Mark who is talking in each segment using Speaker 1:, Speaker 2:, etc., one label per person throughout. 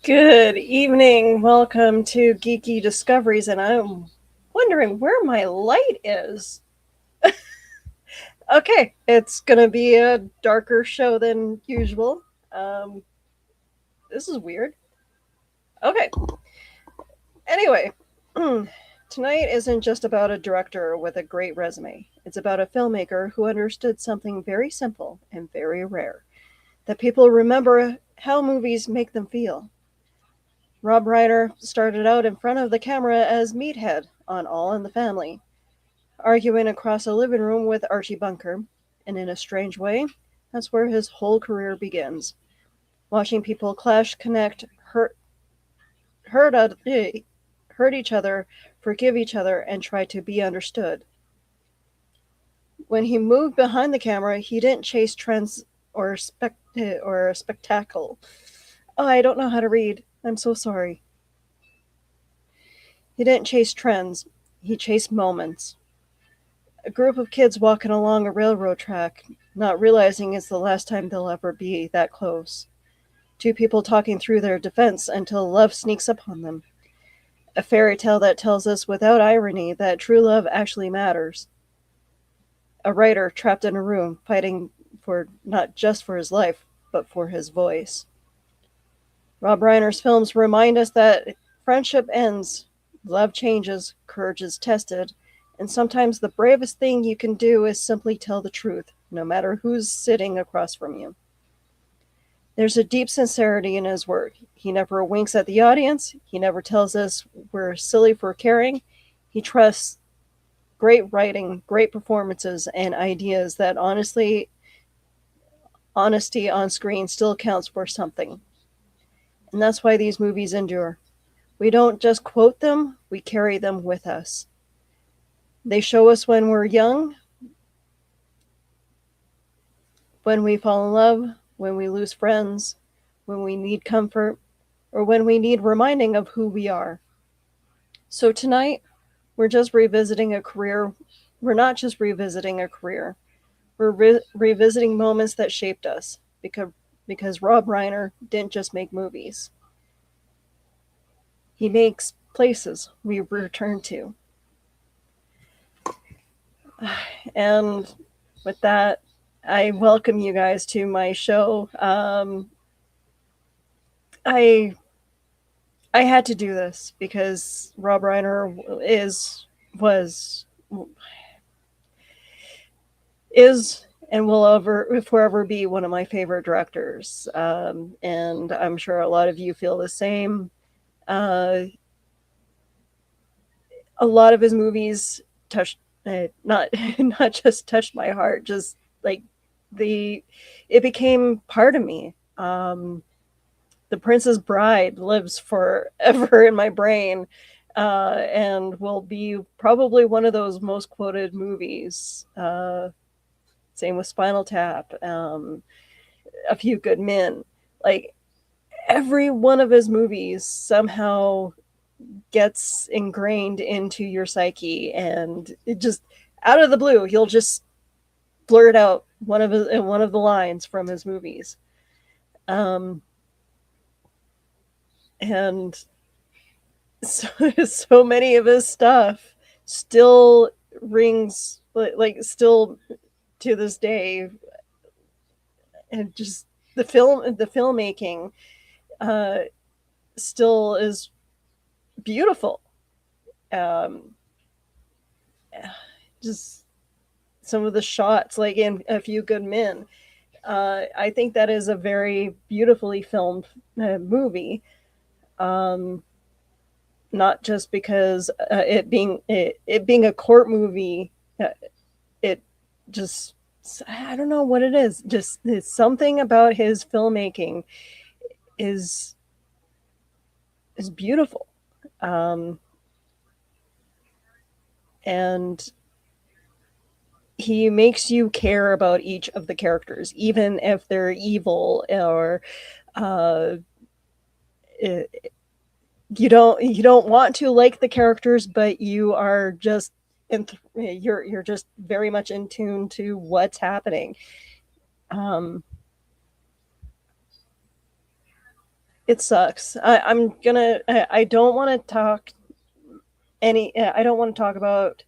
Speaker 1: Good evening. Welcome to Geeky Discoveries, and I'm wondering where my light is. Okay, it's gonna be a darker show than usual. Um, this is weird. Okay, anyway, tonight isn't just about a director with a great resume. It's about a filmmaker who understood something very simple and very rare that people remember how movies make them feel. Rob Reiner started out in front of the camera as Meathead on All in the Family, arguing across a living room with Archie Bunker, and in a strange way, that's where his whole career begins. Watching people clash, connect, hurt, hurt each other, forgive each other, and try to be understood. When he moved behind the camera, he didn't chase trends or spectacle. Oh, I don't know how to read. I'm so sorry. He didn't chase trends. He chased moments. A group of kids walking along a railroad track, not realizing it's the last time they'll ever be that close. Two people talking through their defense until love sneaks up on them. A fairy tale that tells us without irony that true love actually matters. A writer trapped in a room fighting for not just for his life, but for his voice. Rob Reiner's films remind us that friendship ends, love changes, courage is tested, and sometimes the bravest thing you can do is simply tell the truth, no matter who's sitting across from you. There's a deep sincerity in his work. He never winks at the audience. He never tells us we're silly for caring. He trusts great writing, great performances, and ideas that honesty on screen still counts for something. And that's why these movies endure. We don't just quote them, we carry them with us. They show us when we're young, when we fall in love, when we lose friends, when we need comfort, or when we need reminding of who we are. So tonight, we're just revisiting a career. We're not just revisiting a career. We're revisiting moments that shaped us because Rob Reiner didn't just make movies. He makes places we return to. And with that, I welcome you guys to my show. I I had to do this because Rob Reiner was is and will ever forever be one of my favorite directors. And I'm sure a lot of you feel the same. Uh, a lot of his movies touched not not just touched my heart, just like the it became part of me. The Princess Bride lives forever in my brain, and will be probably one of those most quoted movies. Same with Spinal Tap, A Few Good Men. Like every one of his movies somehow gets ingrained into your psyche, and it just out of the blue, he'll just blurt out one of the lines from his movies. Um, and so, so many of his stuff still rings like still to this day, and just the filmmaking uh still is beautiful. um just some of the shots, like in A Few Good Men, I think that is a very beautifully filmed movie. um Not just because it being a court movie, uh, it just, I don't know what it is. Just it's something about his filmmaking is is beautiful, um, and he makes you care about each of the characters, even if they're evil or uh, it, you don't want to like the characters, but you are just you're just very much in tune to what's happening. Um, it sucks. I don't want to talk I don't want to talk about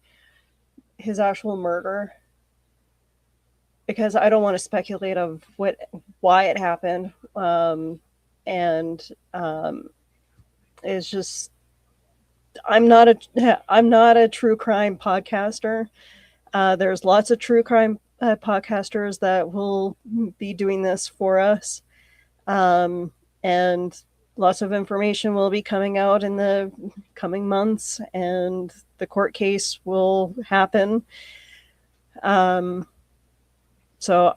Speaker 1: his actual murder because I don't want to speculate of why it happened. And it's just I'm not a true crime podcaster. There's lots of true crime podcasters that will be doing this for us. And lots of information will be coming out in the coming months, and the court case will happen. So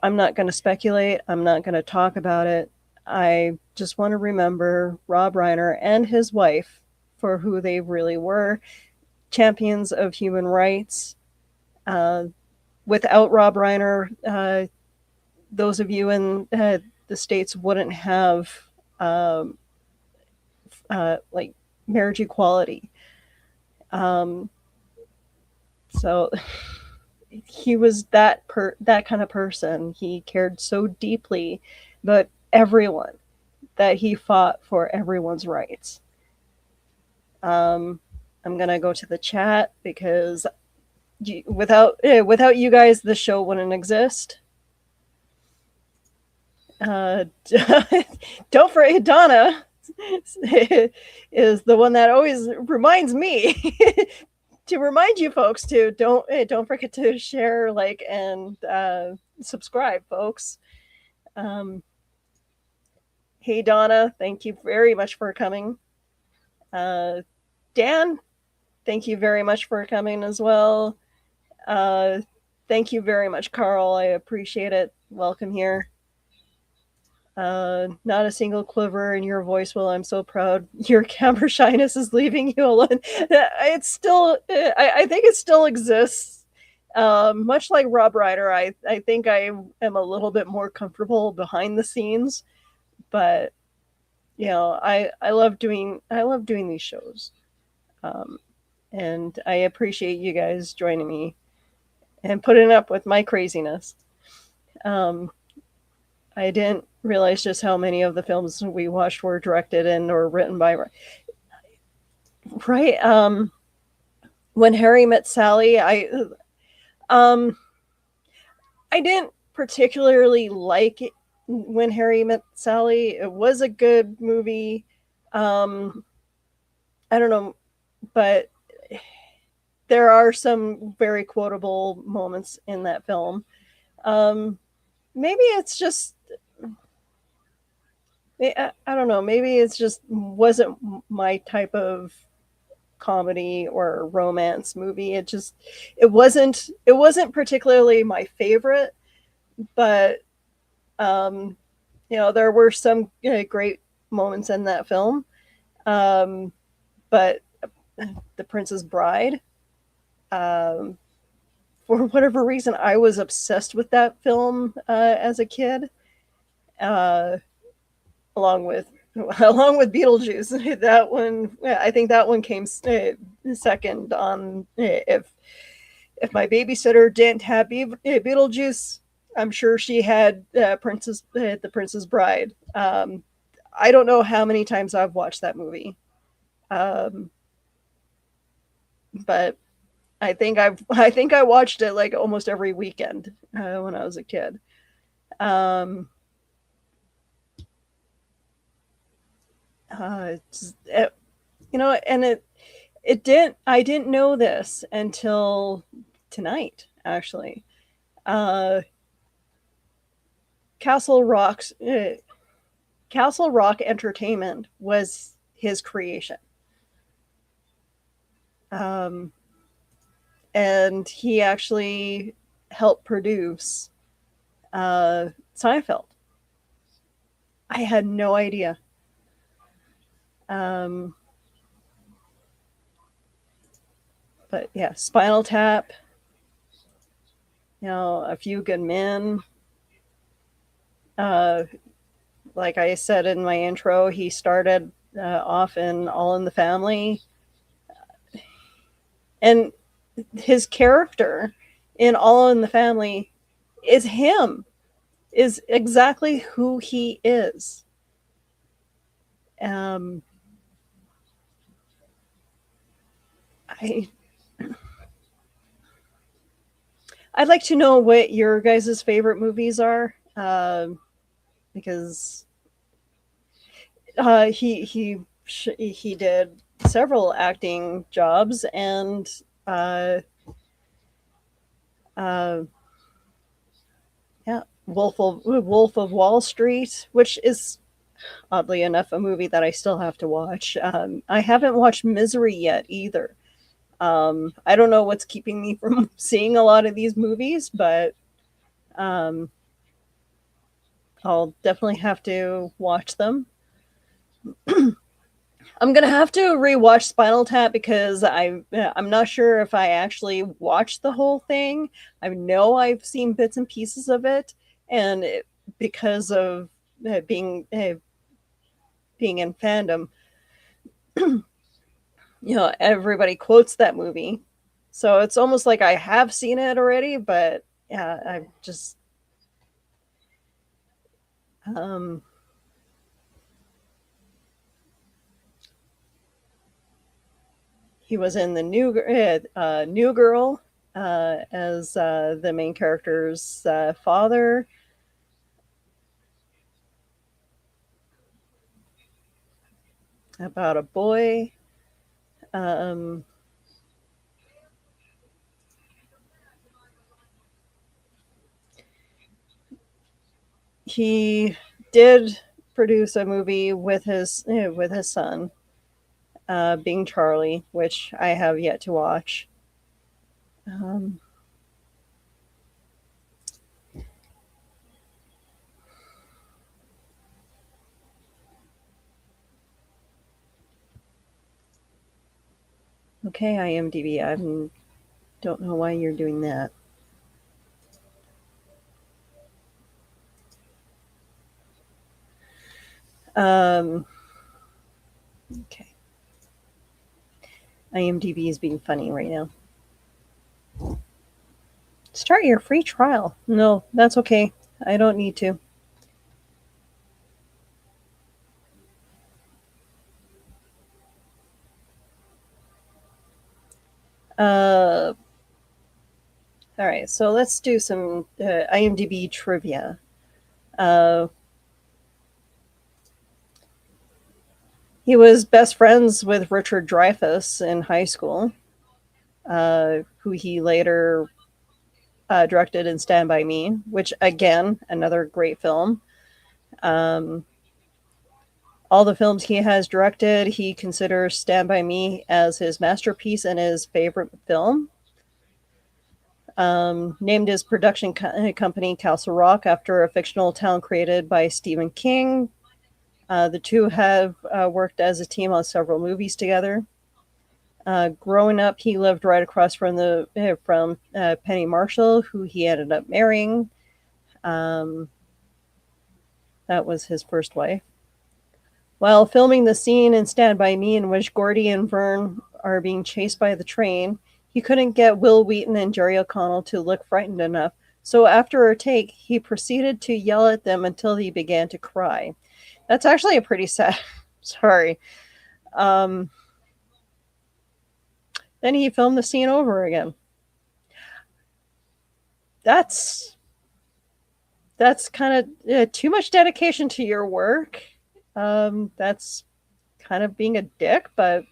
Speaker 1: I'm not going to speculate. I'm not going to talk about it. I just want to remember Rob Reiner and his wife for who they really were, champions of human rights. Without Rob Reiner, those of you in the States wouldn't have like marriage equality. So he was that kind of person. He cared so deeply about everyone that he fought for everyone's rights. I'm gonna go to the chat because without you guys, the show wouldn't exist. Don't forget, Donna is the one that always reminds me to remind you folks to don't forget to share, like, and subscribe, folks. Hey Donna, thank you very much for coming. Dan, thank you very much for coming as well. Thank you very much, Carl. I appreciate it. Welcome here. Not a single quiver in your voice. Well, I'm so proud. Your camera shyness is leaving you alone. It's still, I think it still exists. Much like Rob Reiner, I think I am a little bit more comfortable behind the scenes, but you know, I love doing these shows. And I appreciate you guys joining me and putting up with my craziness. I didn't realize just how many of the films we watched were directed and or written by right. When Harry Met Sally, I didn't particularly like it. When Harry Met Sally, it was a good movie. I don't know, but there are some very quotable moments in that film. Maybe it's just, I don't know, maybe it's just wasn't my type of comedy or romance movie. It wasn't particularly my favorite, but you know, there were some great moments in that film. But The Princess Bride, for whatever reason, I was obsessed with that film as a kid, along with Beetlejuice. That one, I think that one came second on if my babysitter didn't have Beetlejuice, I'm sure she had The Princess Bride. I don't know how many times I've watched that movie, but I think I watched it like almost every weekend when I was a kid. You know, and I didn't know this until tonight, actually. Castle Rock Entertainment was his creation. And he actually helped produce Seinfeld. I had no idea. But yeah, Spinal Tap, you know, A Few Good Men. Like I said in my intro, he started off in All in the Family. And his character in All in the Family is him, is exactly who he is. Um, I I'd like to know what your guys' favorite movies are, because he did several acting jobs, and uh, uh, yeah, Wolf of Wall Street, which is oddly enough a movie that I still have to watch. I haven't watched Misery yet either. I don't know what's keeping me from seeing a lot of these movies, but um, I'll definitely have to watch them. I'm gonna have to rewatch Spinal Tap because I'm not sure if I actually watched the whole thing. I know I've seen bits and pieces of it, and because of being in fandom, everybody quotes that movie, so it's almost like I have seen it already. But yeah, I just um, he was in the New Girl as the main character's father. About a boy. Um, he did produce a movie with his son, being Charlie, which I have yet to watch. Um, okay, IMDb. I don't know why you're doing that. Um, okay, IMDb is being funny right now. Start your free trial. No, that's okay. I don't need to. Uh, all right, so let's do some IMDb trivia. Uh, he was best friends with Richard Dreyfuss in high school, who he later directed in Stand By Me, which again, another great film. Um, all the films he has directed, he considers Stand By Me as his masterpiece and his favorite film. Named his production company Castle Rock after a fictional town created by Stephen King. The two have worked as a team on several movies together. Growing up, he lived right across from Penny Marshall, who he ended up marrying. Um, that was his first wife. While filming the scene in Stand By Me in which Gordy and Vern are being chased by the train, he couldn't get Will Wheaton and Jerry O'Connell to look frightened enough. So after a take, he proceeded to yell at them until he began to cry. That's actually a pretty sad. Sorry. Um, then he filmed the scene over again. That's that's kind of too much dedication to your work. That's kind of being a dick, but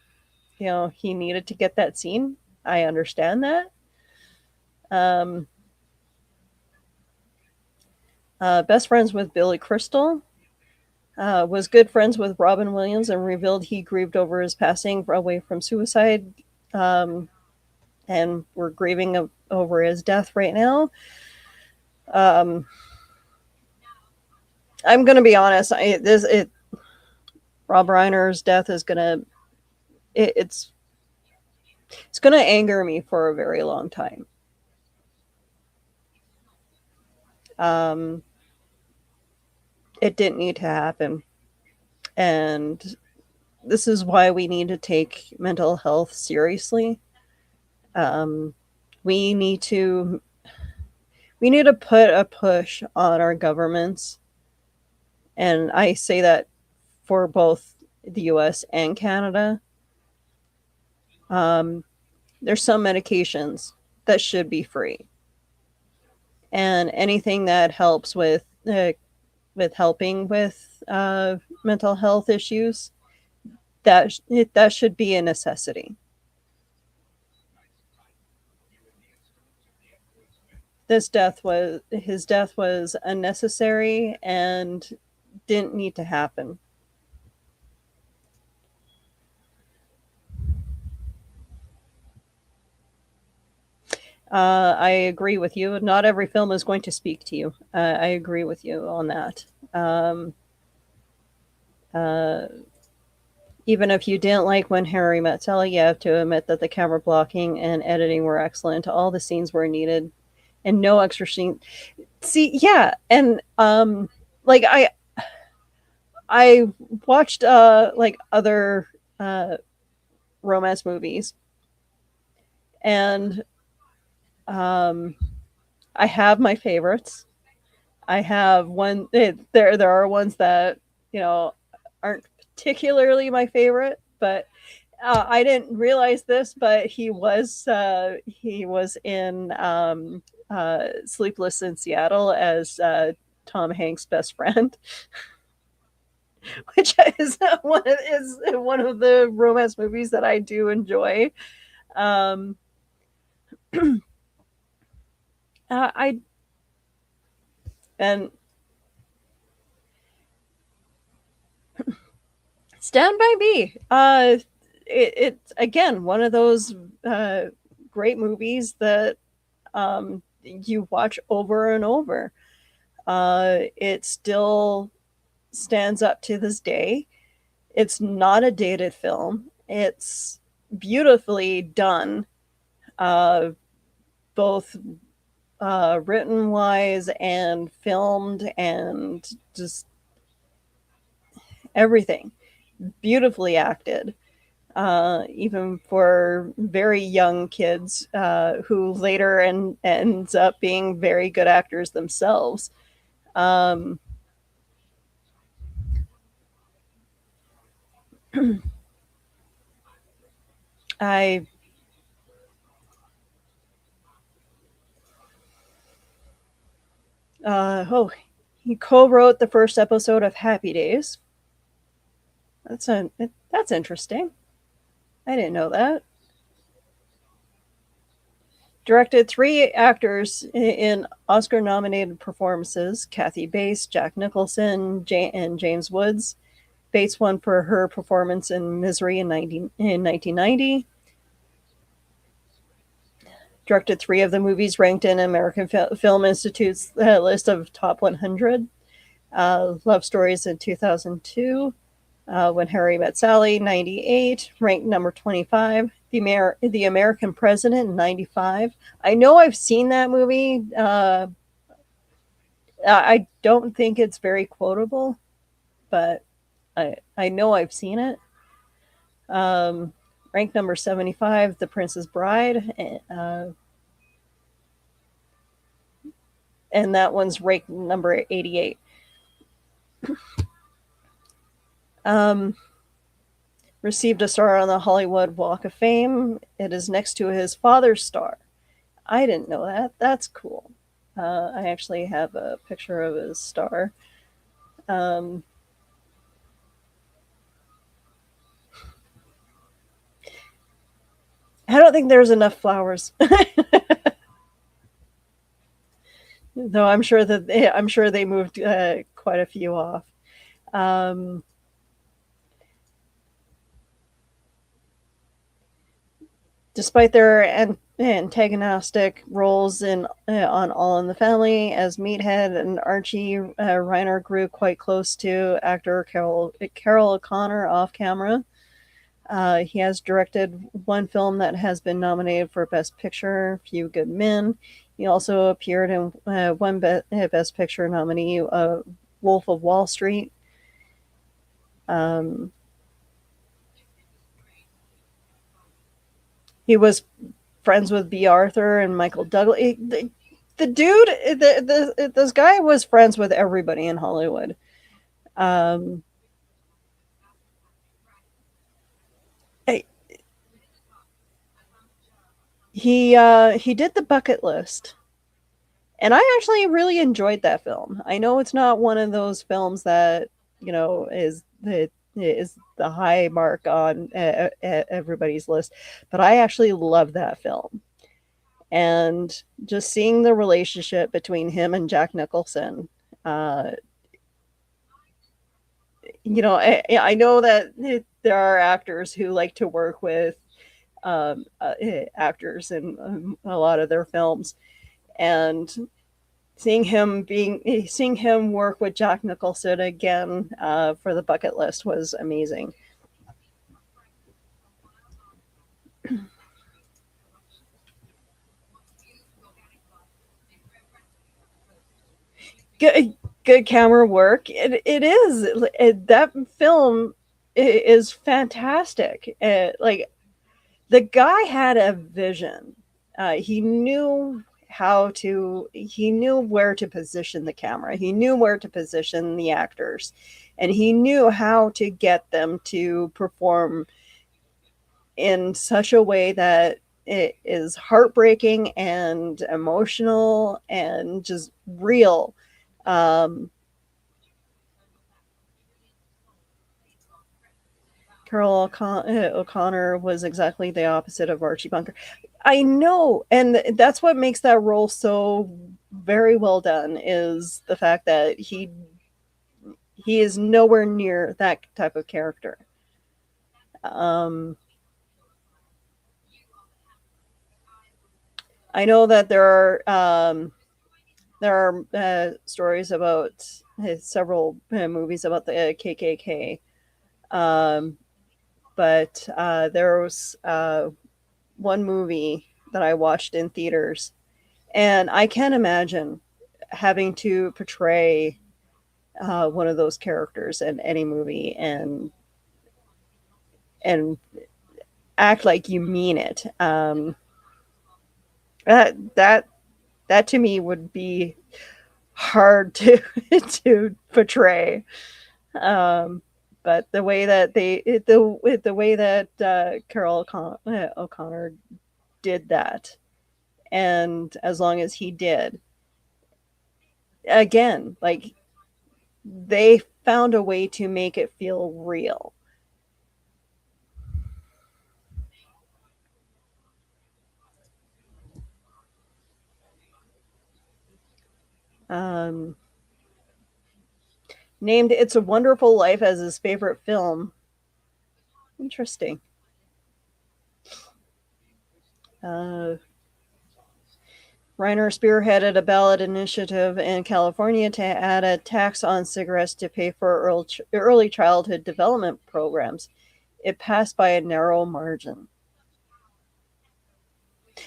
Speaker 1: he needed to get that scene. I understand that. Um, best friends with Billy Crystal. Was good friends with Robin Williams and revealed he grieved over his passing away from suicide. Um, and we're grieving over his death right now. Um, I'm gonna be honest. Rob Reiner's death is it, it's it's gonna anger me for a very long time. Um, it didn't need to happen, and this is why we need to take mental health seriously. Um, we need to we need to put a push on our governments, and I say that for both the US and Canada. Um, there's some medications that should be free, and anything that helps with helping with mental health issues, that should be a necessity. His death was unnecessary and didn't need to happen. I agree with you. Not every film is going to speak to you. I agree with you on that. Uh, Even if you didn't like When Harry Met Sally, you have to admit that the camera blocking and editing were excellent. All the scenes were needed, and no extra scene. See, yeah, and like I watched like other uh romance movies, and um I have my favorites. I have one. There are ones that you know aren't particularly my favorite, but I didn't realize this, but he was in Sleepless in Seattle as Tom Hanks' best friend, which is one of the romance movies that I do enjoy. Um, I and Stand by Me. It's again one of those great movies that you watch over and over. It still stands up to this day. It's not a dated film. It's beautifully done, uh, both written wise and filmed, and just everything beautifully acted. Even for very young kids who later ends up being very good actors themselves. Um, I oh, he co-wrote the first episode of Happy Days. That's interesting. I didn't know that. Directed three actors in Oscar-nominated performances: Kathy Bates, Jack Nicholson, and James Woods. Bates won for her performance in Misery in 1990. Directed three of the movies ranked in American Film Institute's list of top 100. Love Stories in 2002. When Harry Met Sally, 98, ranked number 25. The American President, 95. I know I've seen that movie. I don't think it's very quotable, but I know I've seen it. Um, Ranked number 75, The Princess Bride. And that one's ranked number 88. Um, Received a star on the Hollywood Walk of Fame. It is next to his father's star. I didn't know that. That's cool. I actually have a picture of his star. Um, I don't think there's enough flowers, though. I'm sure they moved quite a few off. Um, Despite their antagonistic roles in on All in the Family, as Meathead and Archie, Reiner grew quite close to actor Carol O'Connor off camera. He has directed one film that has been nominated for Best Picture, Few Good Men. He also appeared in one Best Picture nominee, Wolf of Wall Street. Um, he was friends with B. Arthur and Michael Douglas. The dude, this guy was friends with everybody in Hollywood. Um, He did The Bucket List, and I actually really enjoyed that film. I know it's not one of those films that is the high mark on everybody's list, but I actually love that film. And just seeing the relationship between him and Jack Nicholson, uh, I know that there are actors who like to work with actors in a lot of their films, and seeing him work with Jack Nicholson again for The Bucket List was amazing. Good, good camera work. It is that film is fantastic. Like the guy had a vision. He knew he knew where to position the camera. He knew where to position the actors, and he knew how to get them to perform in such a way that it is heartbreaking and emotional and just real. Um, O'Connor was exactly the opposite of Archie Bunker. I know, and that's what makes that role so very well done is the fact that he is nowhere near that type of character. Um, I know that there are stories about several movies about the KKK, um, but there was one movie that I watched in theaters, and I can't imagine having to portray one of those characters in any movie and act like you mean it. That that to me would be hard to to portray. Um, but the way that the way that O'Connor did that, and as long as he did, again, like they found a way to make it feel real. Um, named "It's a Wonderful Life" as his favorite film. Interesting. Uh, Reiner spearheaded a ballot initiative in California to add a tax on cigarettes to pay for early childhood development programs. It passed by a narrow margin.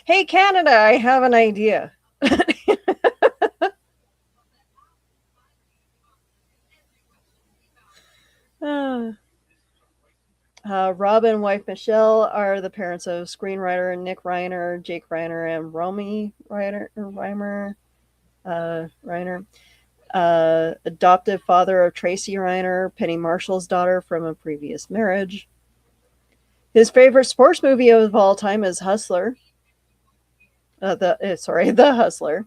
Speaker 1: Hey, Canada, I have an idea. uh, Rob and wife Michelle are the parents of screenwriter Nick Reiner, Jake Reiner, and Romy Reiner. Adopted father of Tracy Reiner, Penny Marshall's daughter from a previous marriage. His favorite sports movie of all time is Hustler. The Hustler.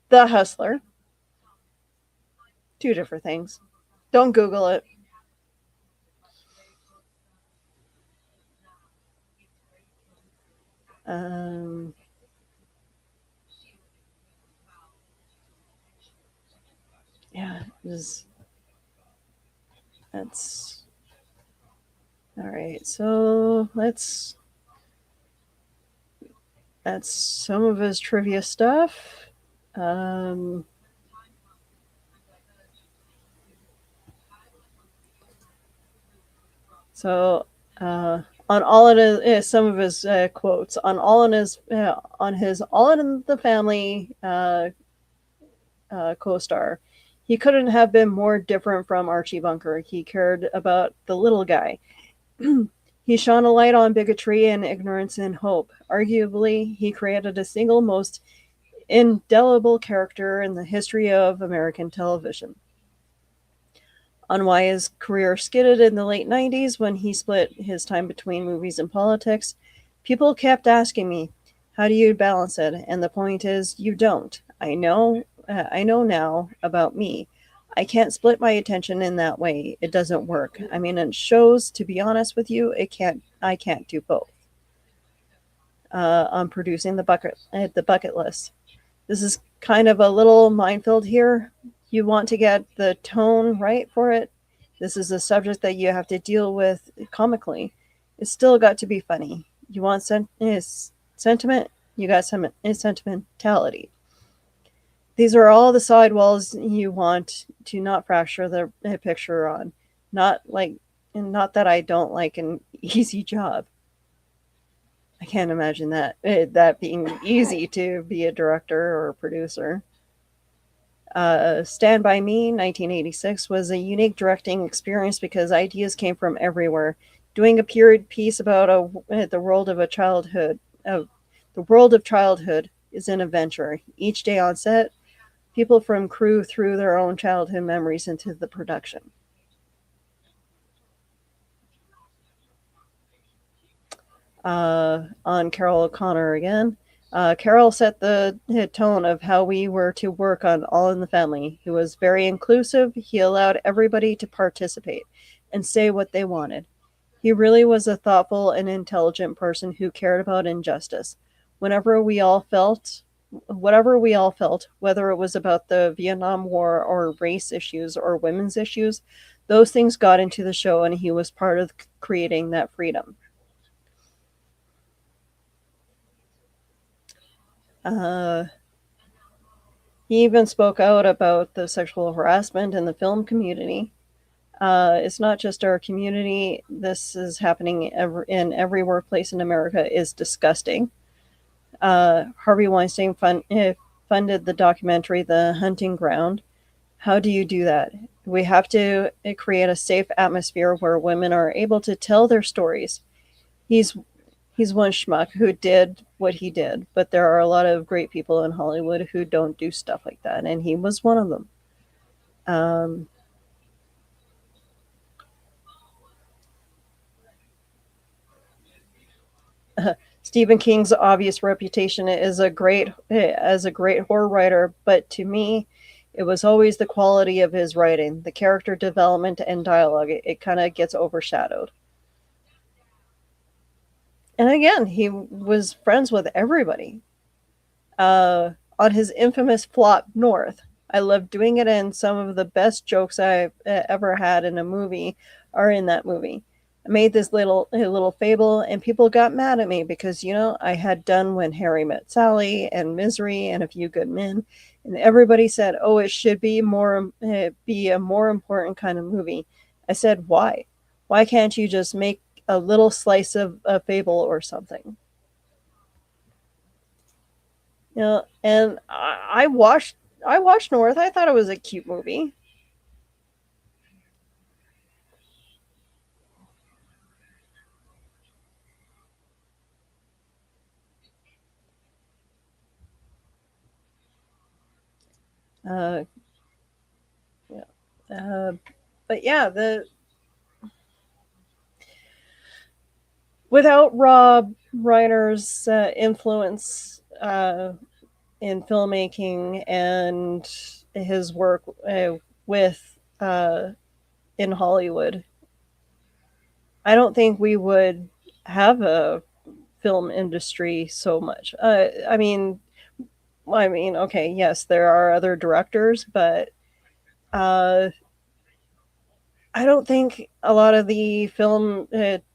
Speaker 1: The Hustler. Two different things. Don't Google it. Um, yeah, that's all right. So that's some of his trivia stuff. Um, so on all of his some of his quotes on his All in the Family co-star. He couldn't have been more different from Archie Bunker. He cared about the little guy. He shone a light on bigotry and ignorance and hope. Arguably, he created a single most indelible character in the history of American television. on why his career skidded in the late 90s when he split his time between movies and politics, people kept asking me, how do you balance it? And the point is, you don't. I know now about me. I can't split my attention in that way. It doesn't work. I mean, it shows, to be honest with you, I can't do both. On producing the bucket list. This is kind of a little minefield here. You want to get the tone right for it. This is a subject that you have to deal with comically. It's still got to be funny. You want sentiment, you got some sentimentality. These are all the sidewalls you want to not fracture the picture on. Not like, not that I don't like an easy job. I can't imagine that being easy to be a director or a producer. Stand By Me, 1986, was a unique directing experience because ideas came from everywhere. Doing a period piece about the world of the world of childhood is an adventure. Each day on set, people from crew threw their own childhood memories into the production. On Carol O'Connor again. Carol set the tone of how we were to work on All in the Family. He was very inclusive. He allowed everybody to participate and say what they wanted. He really was a thoughtful and intelligent person who cared about injustice. Whenever we all felt, Whatever we all felt, whether it was about the Vietnam War or race issues or women's issues, those things got into the show and he was part of creating that freedom. Uh, he even spoke out about the sexual harassment in the film community. It's not just our community. This is happening in every workplace in America. Is disgusting. Harvey Weinstein funded the documentary The Hunting Ground. How do you do that? We have to create a safe atmosphere where women are able to tell their stories. He's he's one schmuck who did what he did, but there are a lot of great people in Hollywood who don't do stuff like that, and he was one of them. Um, Stephen King's obvious reputation is a great as a great horror writer, but to me, it was always the quality of his writing, the character development and dialogue. It kind of gets overshadowed. And again, he was friends with everybody. On his infamous flop North. I love doing it, and some of the best jokes I've ever had in a movie are in that movie. I made this little fable, and people got mad at me because I had done When Harry Met Sally and Misery and A Few Good Men, and everybody said, "Oh, it should be a more important kind of movie." I said, "Why? Why can't you just make a little slice of a fable or something?" And I watched North. I thought it was a cute movie. Uh, yeah. But yeah, the without Rob Reiner's influence in filmmaking and his work with in Hollywood, I don't think we would have a film industry so much. Okay, yes, there are other directors, but uh, I don't think a lot of the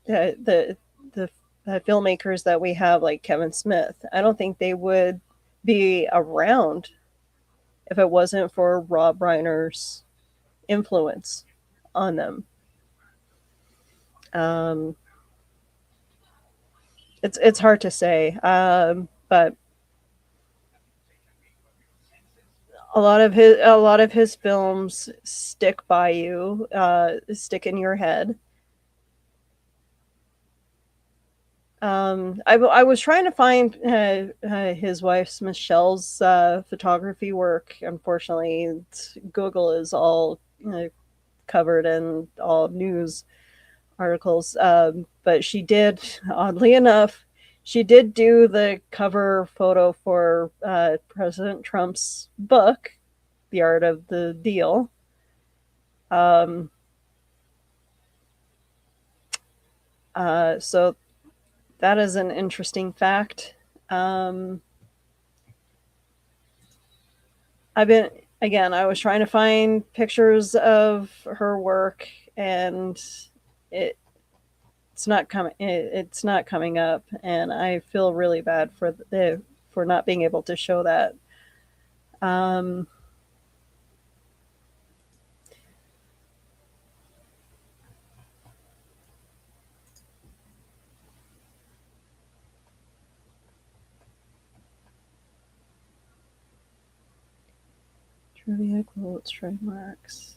Speaker 1: the filmmakers that we have, like Kevin Smith, I don't think they would be around if it wasn't for Rob Reiner's influence on them. Um, it's hard to say, but a lot of his films stick by you, stick in your head. I was trying to find his wife's Michelle's photography work. Unfortunately, Google is all covered in all news articles. But she did, oddly enough, she did do the cover photo for President Trump's book, The Art of the Deal. Um, so that is an interesting fact. I've been again. I was trying to find pictures of her work, and it it's not coming. It's not coming up, and I feel really bad for not being able to show that. Um, Trivia quotes, trademarks.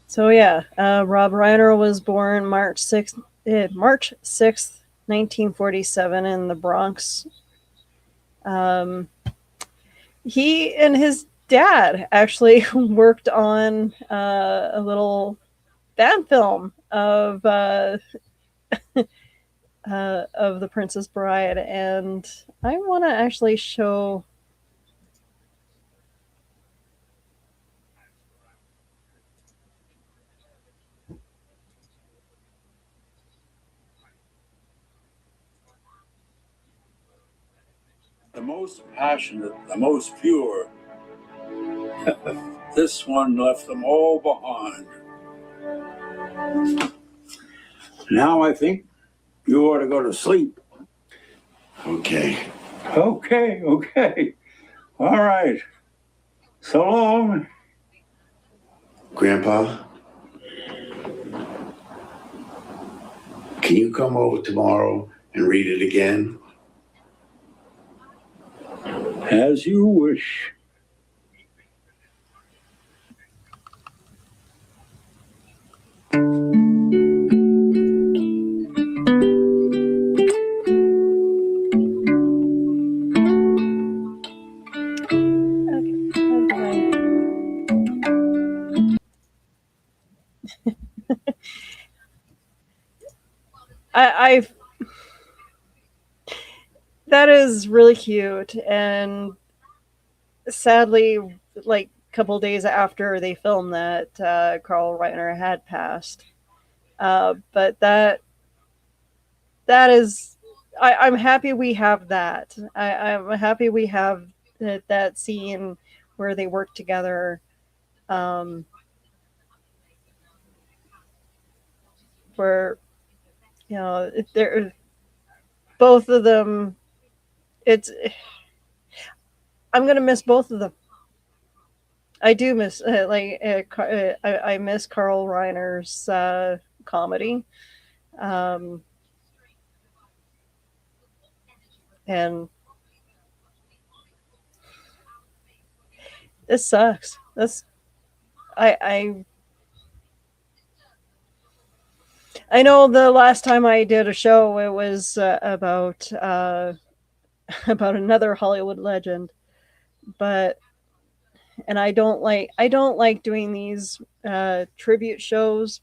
Speaker 1: So yeah, Rob Reiner was born March 6th, 1947 in the Bronx. Um, he and his dad actually worked on a little fan film of the Princess Bride, and I want to actually show.
Speaker 2: The most passionate, the most pure. This one left them all behind. Now I think you ought to go to sleep. Okay. Okay. All right. So long. Grandpa, can you come over tomorrow and read it again? As you wish.
Speaker 1: I that is really cute, and sadly, like a couple days after they filmed that, Carl Reiner had passed. But that is, I'm happy we have that. I'm happy we have that scene where they work together. Um, for they're both of them. It's I'm gonna miss both of them. I do miss I miss Carl Reiner's comedy, um, and this sucks. This I I know the last time I did a show, it was about about another Hollywood legend, but and I don't like doing these tribute shows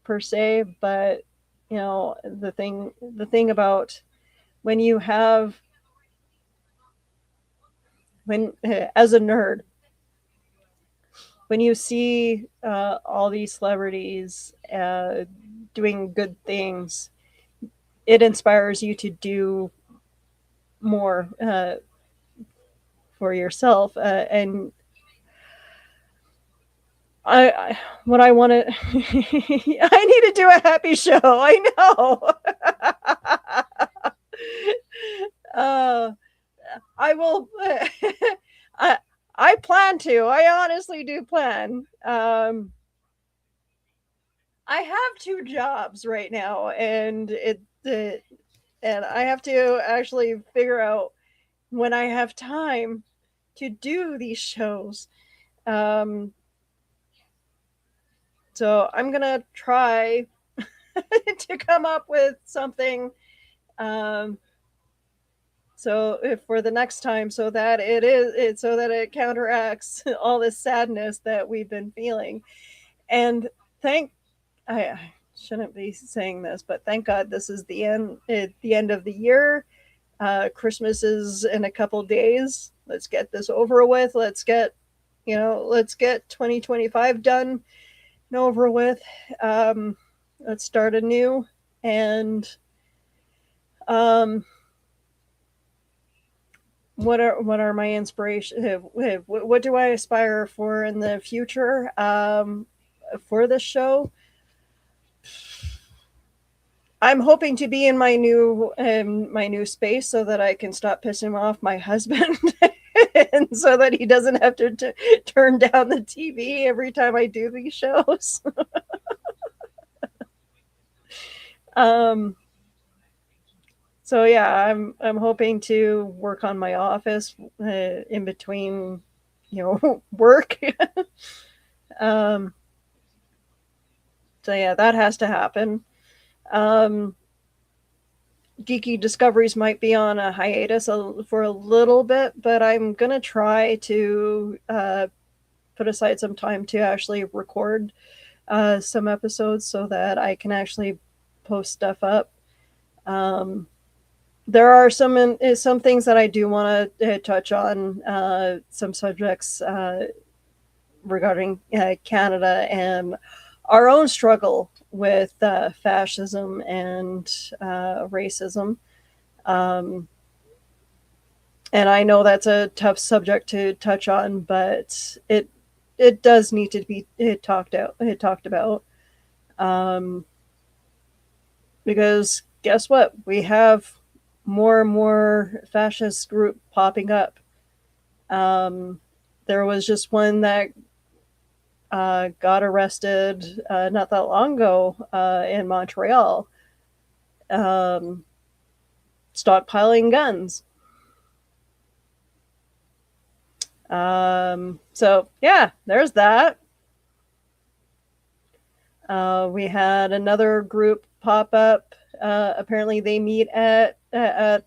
Speaker 1: per se, but the thing about when you have when as a nerd, when you see all these celebrities doing good things, it inspires you to do more for yourself. And I what I want to, I need to do a happy show. I know. uh, I will. I I plan to. I honestly do plan. I have two jobs right now, and and I have to actually figure out when I have time to do these shows. Um, so I'm gonna try to come up with something um, so for the next time, so that so that it counteracts all this sadness that we've been feeling. And thank I shouldn't be saying this, but thank God this is the end of the year. Christmas is in a couple days. Let's get this over with. Let's get 2025 done and over with. Um, let's start anew. And um, what are my inspirations? What do I aspire for in the future for this show? I'm hoping to be in my new space so that I can stop pissing off my husband, and so that he doesn't have to turn down the TV every time I do these shows. um, so yeah, I'm hoping to work on my office in between, work. um, so yeah, that has to happen. Um, Geeky Discoveries might be on a hiatus for a little bit, but I'm gonna try to put aside some time to actually record some episodes so that I can actually post stuff up. Um, there are some things that I do want to touch on, some subjects regarding Canada and our own struggle with fascism and racism. Um, and I know that's a tough subject to touch on, but it does need to be talked about. Um, because guess what? We have more and more fascist group popping up. Um, there was just one that got arrested not that long ago in Montreal, um, stockpiling guns. So yeah, there's that. We had another group pop up. Apparently, they meet at a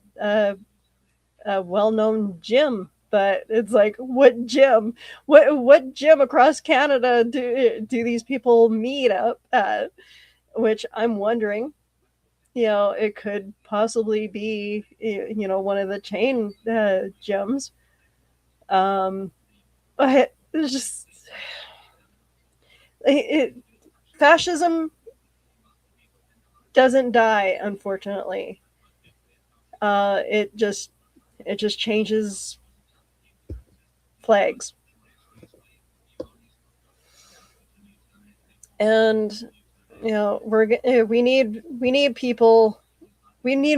Speaker 1: well-known gym, but it's like, what gym? What gym across Canada do these people meet up at? Which I'm wondering. It could possibly be one of the chain gyms. But it's just fascism doesn't die, unfortunately. Uh, it just it just changes flags, and we need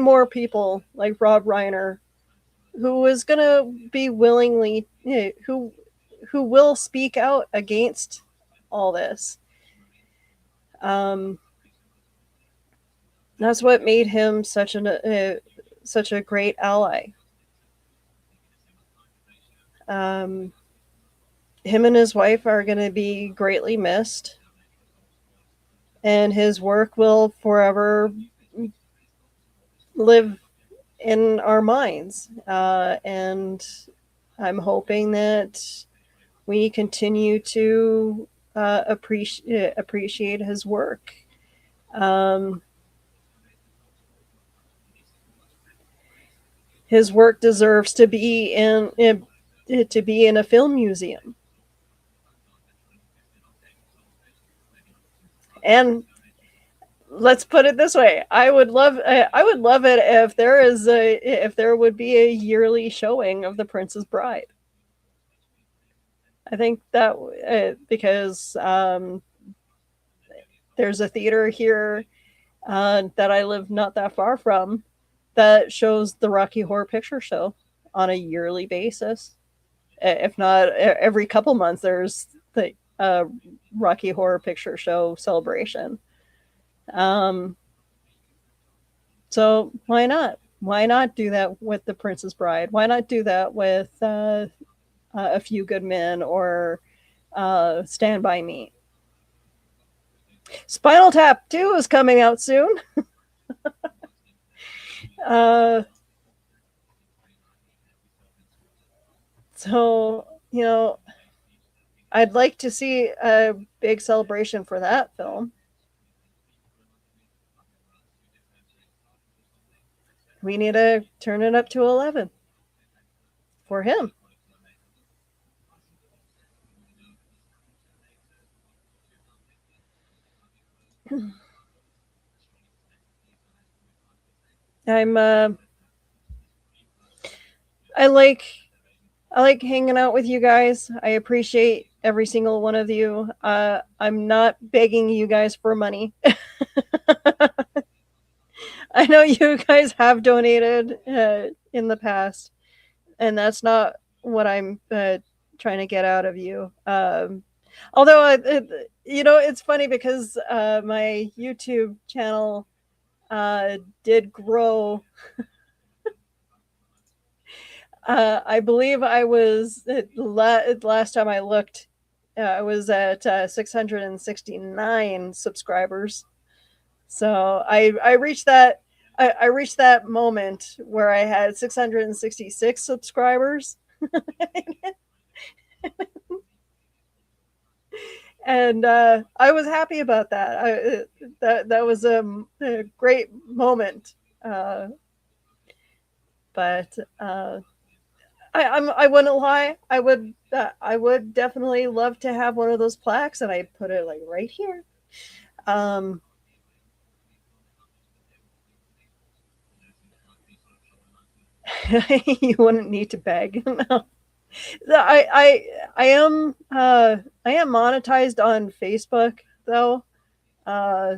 Speaker 1: more people like Rob Reiner, who is gonna be willingly who will speak out against all this. Um, that's what made him such a great ally. Um, him and his wife are going to be greatly missed, and his work will forever live in our minds. And I'm hoping that we continue to appreciate his work. Um, his work deserves to be in a film museum. And let's put it this way: I would love it if there would be a yearly showing of The Princess Bride. I think that because there's a theater here that I live not that far from that shows the Rocky Horror Picture Show on a yearly basis. If not every couple months, there's the Rocky Horror Picture Show celebration. Um, so why not? Why not do that with The Princess Bride? Why not do that with A Few Good Men or Stand By Me? Spinal Tap 2 is coming out soon. uh, So, I'd like to see a big celebration for that film. We need to turn it up to 11 for him. I'm I like I like hanging out with you guys. I appreciate every single one of you. I'm not begging you guys for money. I know you guys have donated in the past, and that's not what I'm trying to get out of you. Although, it's funny because my YouTube channel did grow. I believe I was last time I looked, I was at 669 subscribers. So I reached that. I reached that moment where I had 666 subscribers, and I was happy about that. That was a great moment. Uh, but I wouldn't lie. I would definitely love to have one of those plaques, and I put it like right here. Um, you wouldn't need to beg. No. I am I am monetized on Facebook though. Uh,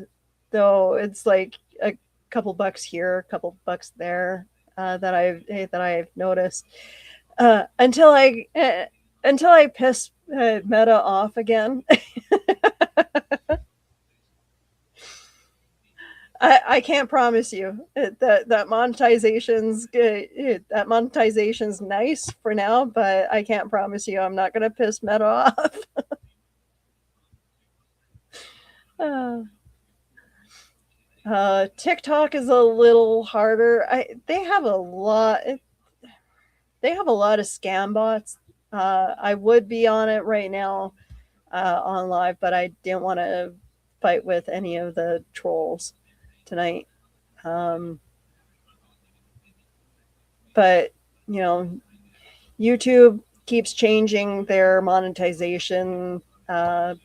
Speaker 1: though it's like a couple bucks here, a couple bucks there that I've noticed. Until I piss Meta off again. I can't promise you that monetization's nice for now, but I can't promise you I'm not gonna piss Meta off. uh, TikTok is a little harder. They have a lot of scam bots. I would be on it right now on live, but I didn't want to fight with any of the trolls tonight. Um, but you know, YouTube keeps changing their monetization uh,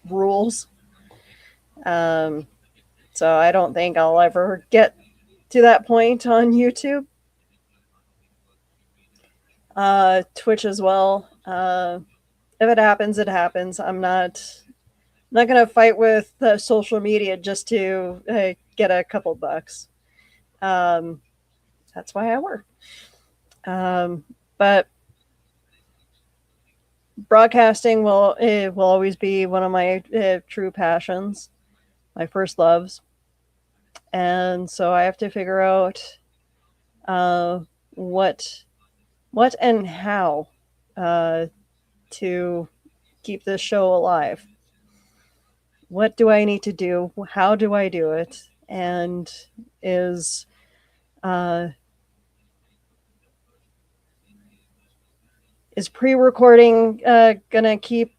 Speaker 1: rules. Um, so I don't think I'll ever get to that point on YouTube. Twitch as well. If it happens, it happens. I'm not gonna fight with social media just to get a couple bucks. Um, that's why I work. Um, but broadcasting will always be one of my true passions, my first loves, and so I have to figure out uh, what and how uh, to keep this show alive. What do I need to do? How do I do it? And is uh, is pre-recording gonna keep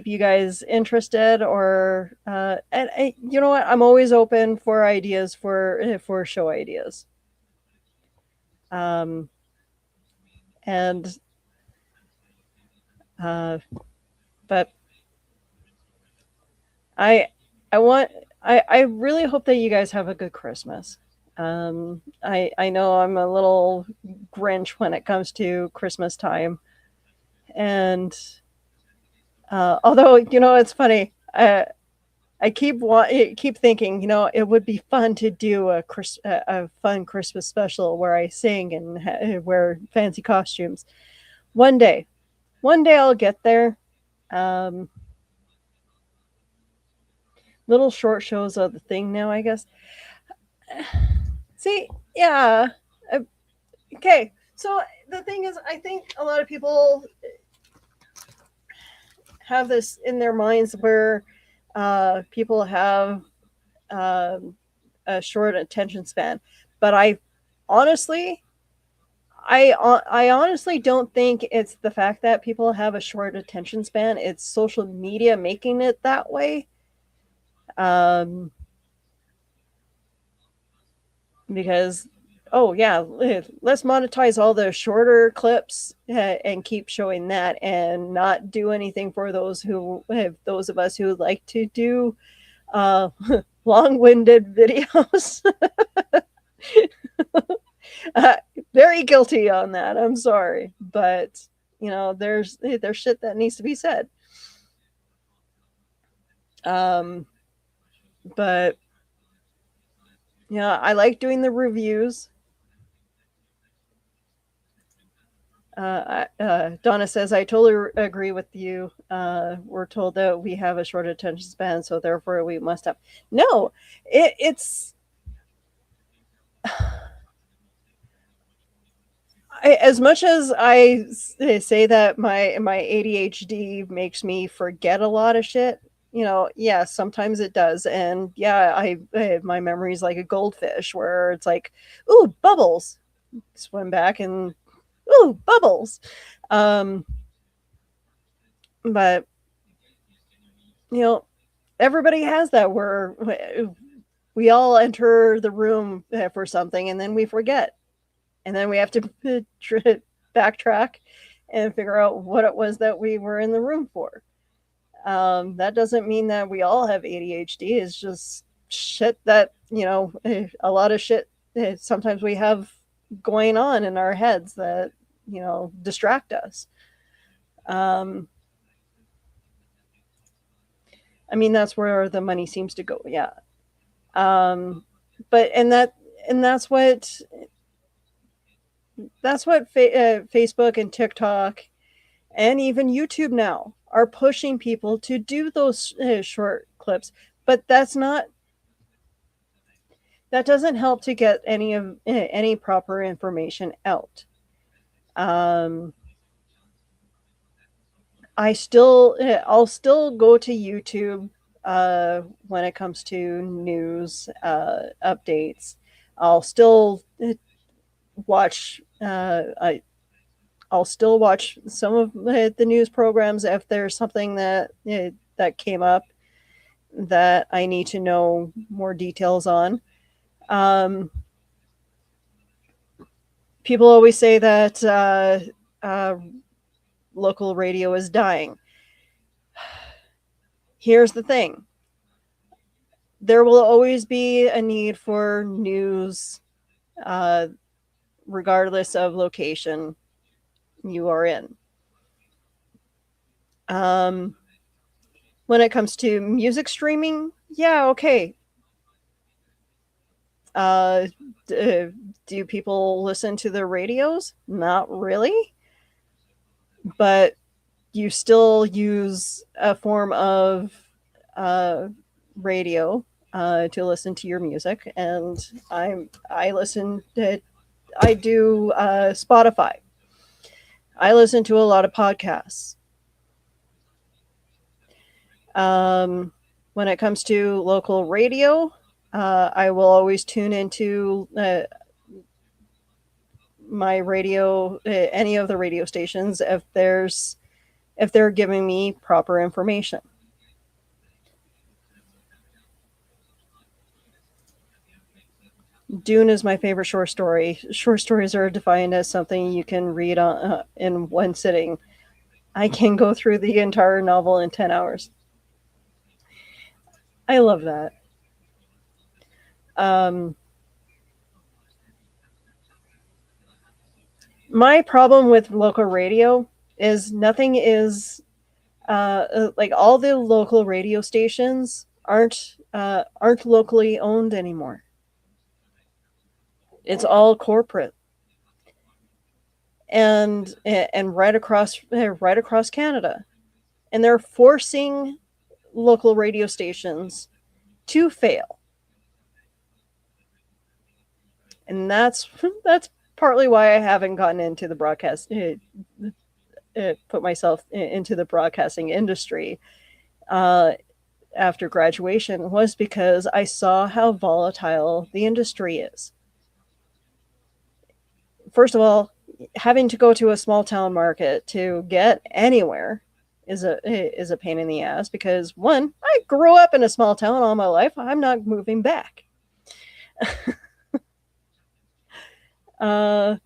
Speaker 1: you guys interested, or and you know what? I'm always open for ideas for show ideas. Um, and uh, but I I want I really hope that you guys have a good Christmas. I know I'm a little Grinch when it comes to Christmas time, and although it's funny. I keep thinking, it would be fun to do a fun Christmas special where I sing and wear fancy costumes. One day, one day I'll get there. Um, little short shows are the thing now, I guess. See, yeah, uh, okay. So the thing is, I think a lot of people have this in their minds where people have um, a short attention span, but I honestly I honestly don't think it's the fact that people have a short attention span. It's social media making it that way. Um, because oh yeah, let's monetize all the shorter clips and keep showing that, and not do anything for those of us who like to do uh, long-winded videos. uh, Very guilty on that. I'm sorry, but there's shit that needs to be said. Um, but yeah, I like doing the reviews. Donna says, I totally agree with you. We're told that we have a short attention span, so therefore we must have. No, it's as much as I say that my ADHD makes me forget a lot of shit. Yeah, sometimes it does, and yeah, my memory is like a goldfish, where it's like, ooh, bubbles, swim back and ooh, bubbles. Um, but you know, everybody has that where we all enter the room for something and then we forget, and then we have to backtrack and figure out what it was that we were in the room for. That doesn't mean that we all have ADHD. It's just shit that a lot of shit sometimes we have going on in our heads that distract us. um, I mean, that's where the money seems to go. Yeah. um, but and that's what Facebook and TikTok and even YouTube now are pushing people to do those short clips. But that doesn't help to get any proper information out. Um, I'll still go to YouTube when it comes to news updates. I'll still watch. I'll still watch some of the news programs if there's something that came up that I need to know more details on. Um, People always say that uh, local radio is dying. Here's the thing: there will always be a need for news, uh, regardless of location you are in. Um, when it comes to music streaming, yeah, okay. Uh, do people listen to the radios? Not really, but you still use a form of uh, radio to listen to your music, and I listen to I do Spotify. I listen to a lot of podcasts. When it comes to local radio, I will always tune into my radio, any of the radio stations, if they're giving me proper information. Dune is my favorite short story. Short stories are defined as something you can read in one sitting. I can go through the entire novel in 10 hours. I love that. Um, my problem with local radio is nothing is like all the local radio stations aren't locally owned anymore. It's all corporate, and right across Canada, and they're forcing local radio stations to fail. And that's partly why I haven't gotten into the broadcast put myself into the broadcasting industry uh, after graduation, was because I saw how volatile the industry is. First of all, having to go to a small town market to get anywhere is a pain in the ass because one, I grew up in a small town all my life. I'm not moving back. uh,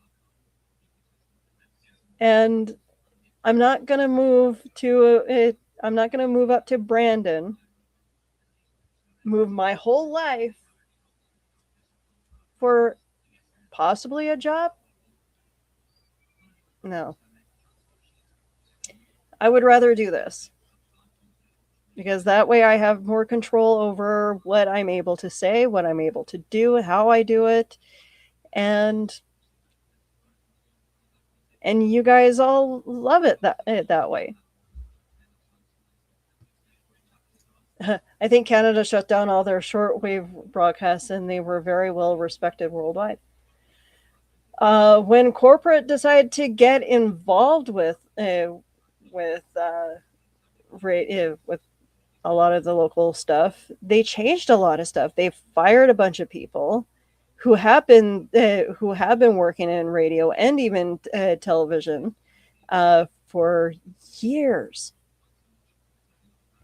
Speaker 1: and I'm not gonna move to I'm not gonna move up to Brandon, move my whole life for possibly a job. No, I would rather do this because that way I have more control over what I'm able to say, what I'm able to do, how I do it, and you guys all love it that way. I think Canada shut down all their shortwave broadcasts, and they were very well respected worldwide. When corporate decided to get involved with with a lot of the local stuff, they changed a lot of stuff. They fired a bunch of people who have been working in radio and even television for years,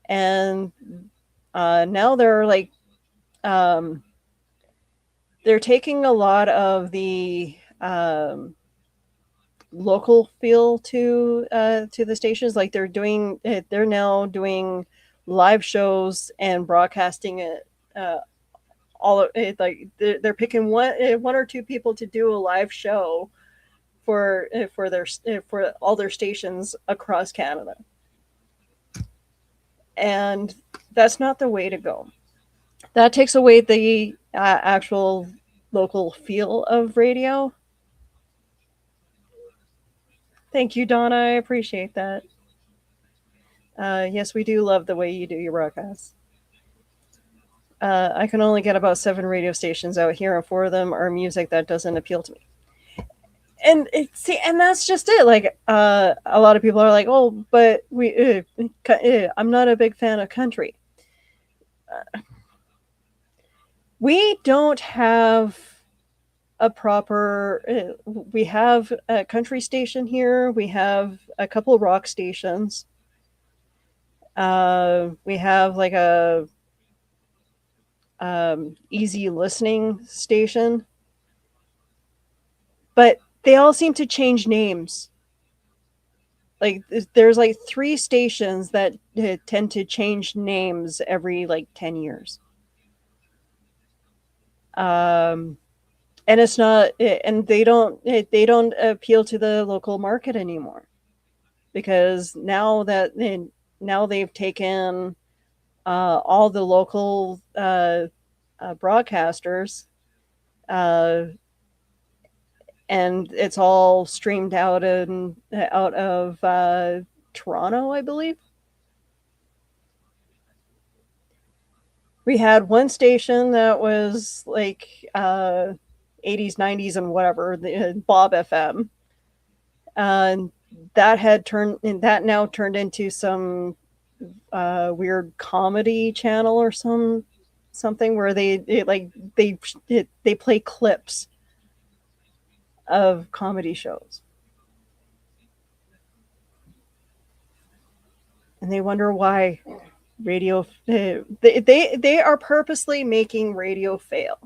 Speaker 1: and now they're like they're taking a lot of the local feel to the stations. Like they're now doing live shows and broadcasting it. All of it, like they're picking one or two people to do a live show for all their stations across Canada, and that's not the way to go. That takes away the actual local feel of radio. Thank you, Donna. I appreciate that. Yes, we do love the way you do your broadcasts. I can only get about 7 radio stations out here, and 4 of them are music that doesn't appeal to me. And that's just it. Like a lot of people are like, "Oh, but I'm not a big fan of country." We don't have a proper. We have a country station here. We have a couple rock stations. We have like a easy listening station, but they all seem to change names. Like there's like 3 stations that tend to change names every like 10 years. And it's not and they don't appeal to the local market anymore because now they've taken all the local broadcasters uh, and it's all streamed out of Toronto, I believe. We had one station that was like 80s, 90s, and whatever, Bob FM. And that now turned into some weird comedy channel or something where they play clips of comedy shows, and they wonder why radio they are purposely making radio fail.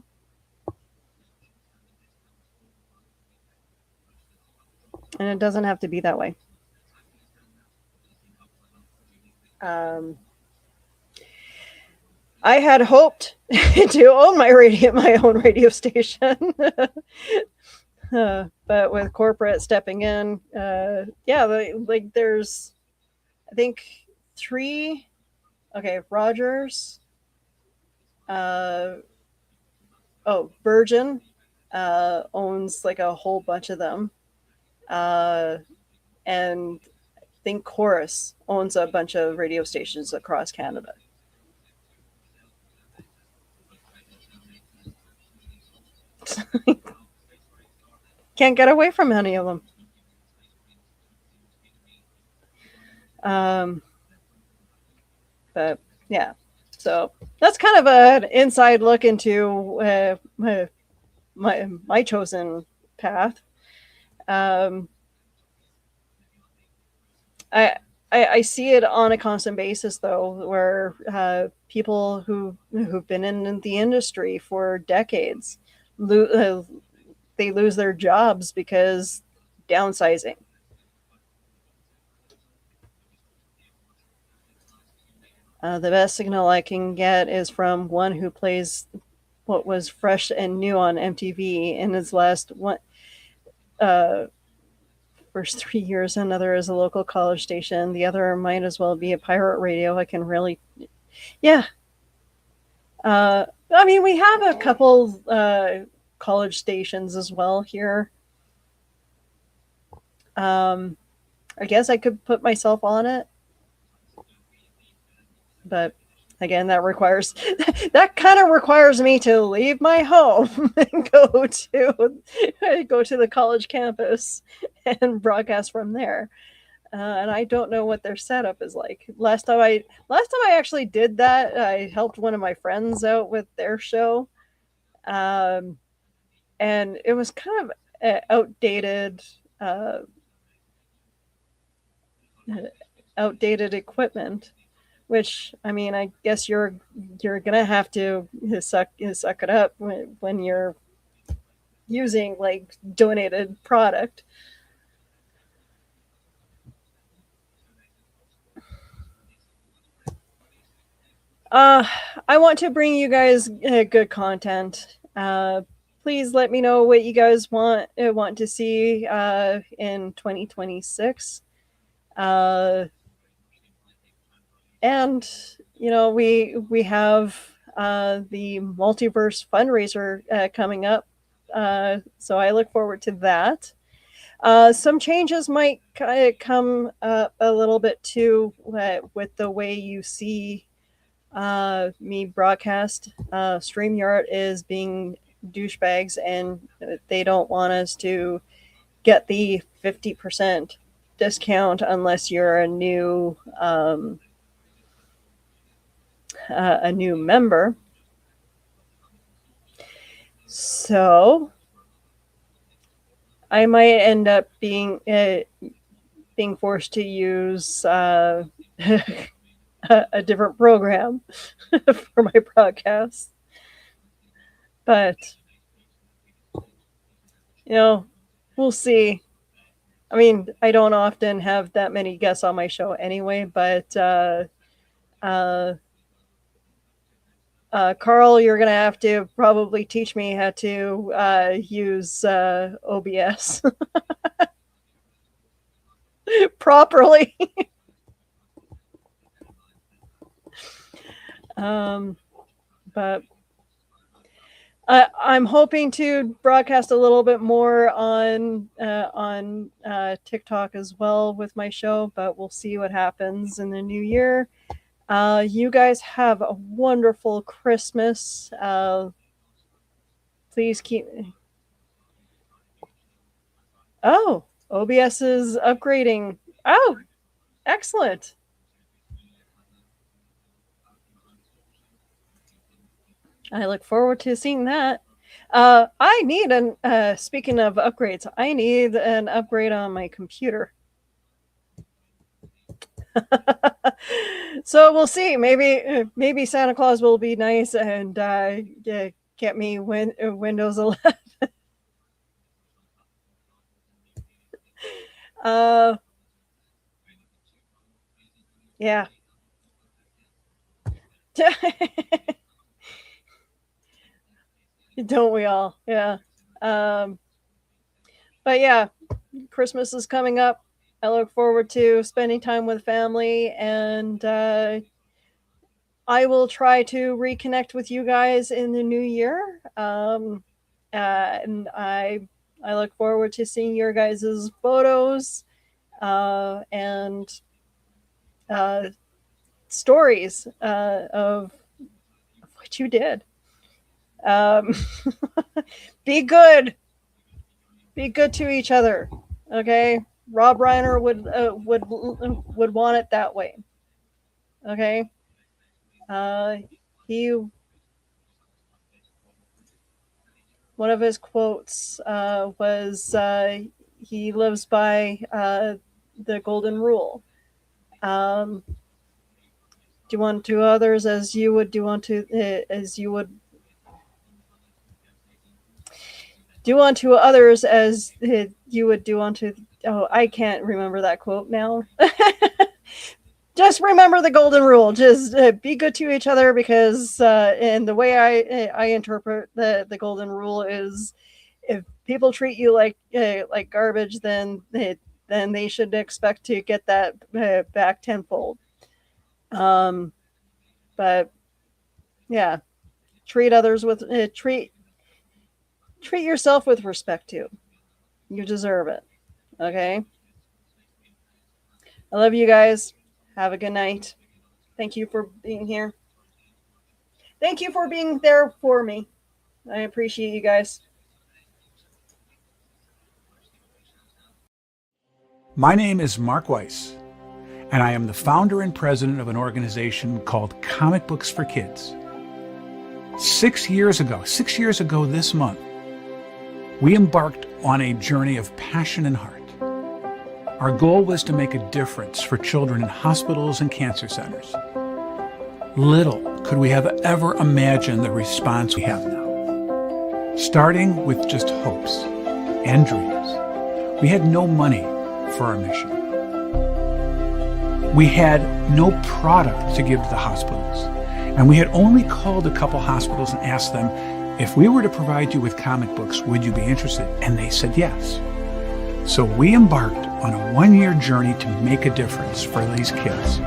Speaker 1: And it doesn't have to be that way. I had hoped to own my own radio station. But with corporate stepping in, yeah, like there's, I think 3. Okay, Rogers. Virgin owns like a whole bunch of them, and I think Chorus owns a bunch of radio stations across Canada. Can't get away from any of them. But yeah, so that's kind of an inside look into my chosen path. Um, I, I see it on a constant basis though, where people who've been in the industry for decades, lo- uh, they lose their jobs because downsizing. The best signal I can get is from one who plays what was fresh and new on MTV in his last one uh, first 3 years. Another is a local college station. The other might as well be a pirate radio. I can really, yeah. I mean, we have a couple college stations as well here. Um, I guess I could put myself on it, but again, that kind of requires me to leave my home and go to the college campus and broadcast from there. And I don't know what their setup is like. Last time I actually did that, I helped one of my friends out with their show, um, and it was kind of outdated, uh, outdated equipment. Which I mean, I guess you're gonna have to suck it up when you're using like donated product. Uh, I want to bring you guys good content. Please let me know what you guys want to see in 2026. Uh, and we have the multiverse fundraiser coming up. So I look forward to that. Some changes might come up a little bit too with the way you see me broadcast. StreamYard is being douchebags, and they don't want us to get the 50% discount unless you're a new member. So I might end up being forced to use a different program for my broadcast. But you know, we'll see. I mean, I don't often have that many guests on my show anyway, but uh, Carl, you're gonna have to probably teach me how to use OBS properly. um, but I'm hoping to broadcast a little bit more on TikTok as well with my show, but we'll see what happens in the new year. You guys have a wonderful Christmas. Please keep. Oh, OBS is upgrading. Oh, excellent. I look forward to seeing that. I need an. Speaking of upgrades, I need an upgrade on my computer. So we'll see. Maybe Santa Claus will be nice and get me Windows 11. Uh, yeah. Don't we all? Yeah. Um, but yeah, Christmas is coming up. I look forward to spending time with family, and I will try to reconnect with you guys in the new year. And I look forward to seeing your guys' photos and uh, stories of what you did. Um, be good. Be good to each other. Okay. Rob Reiner would want it that way. Okay. Uh, he One of his quotes was he lives by the golden rule. Do unto others as you would do unto as you would do unto others as you would do unto. Oh, I can't remember that quote now. Just remember the golden rule. Just be good to each other, because and the way I interpret the golden rule is, if people treat you like garbage, then they should expect to get that back tenfold. But yeah, treat others with treat yourself with respect too. You deserve it. Okay. I love you guys. Have a good night. Thank you for being here. Thank you for being there for me. I appreciate you guys.
Speaker 3: My name is Mark Weiss, and I am the founder and president of an organization called Comic Books for Kids. 6 years ago this month, we embarked on a journey of passion and heart. Our goal was to make a difference for children in hospitals and cancer centers. Little could we have ever imagined the response we have now. Starting with just hopes and dreams, we had no money for our mission. We had no product to give to the hospitals, and we had only called a couple hospitals and asked them, if we were to provide you with comic books, would you be interested? And they said yes. So we embarked on a one-year journey to make a difference for these kids.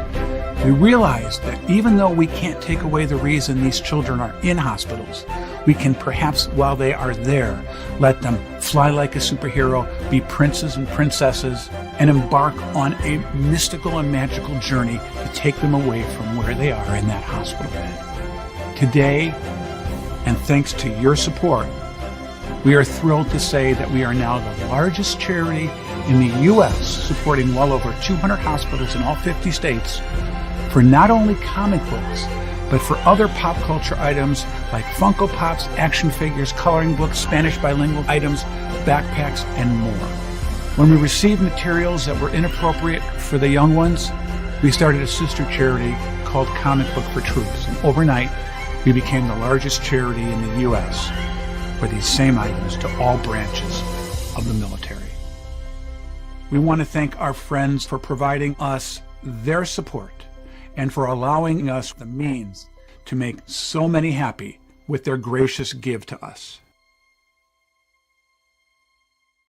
Speaker 3: We realized that even though we can't take away the reason these children are in hospitals, we can perhaps, while they are there, let them fly like a superhero, be princes and princesses, and embark on a mystical and magical journey to take them away from where they are in that hospital bed. Today, and thanks to your support, we are thrilled to say that we are now the largest charity in the U.S., supporting well over 200 hospitals in all 50 states for not only comic books, but for other pop culture items like Funko Pops, action figures, coloring books, Spanish bilingual items, backpacks, and more. When we received materials that were inappropriate for the young ones, we started a sister charity called Comic Book for Troops, and overnight, we became the largest charity in the U.S. for these same items to all branches of the military. We want to thank our friends for providing us their support and for allowing us the means to make so many happy with their gracious give to us.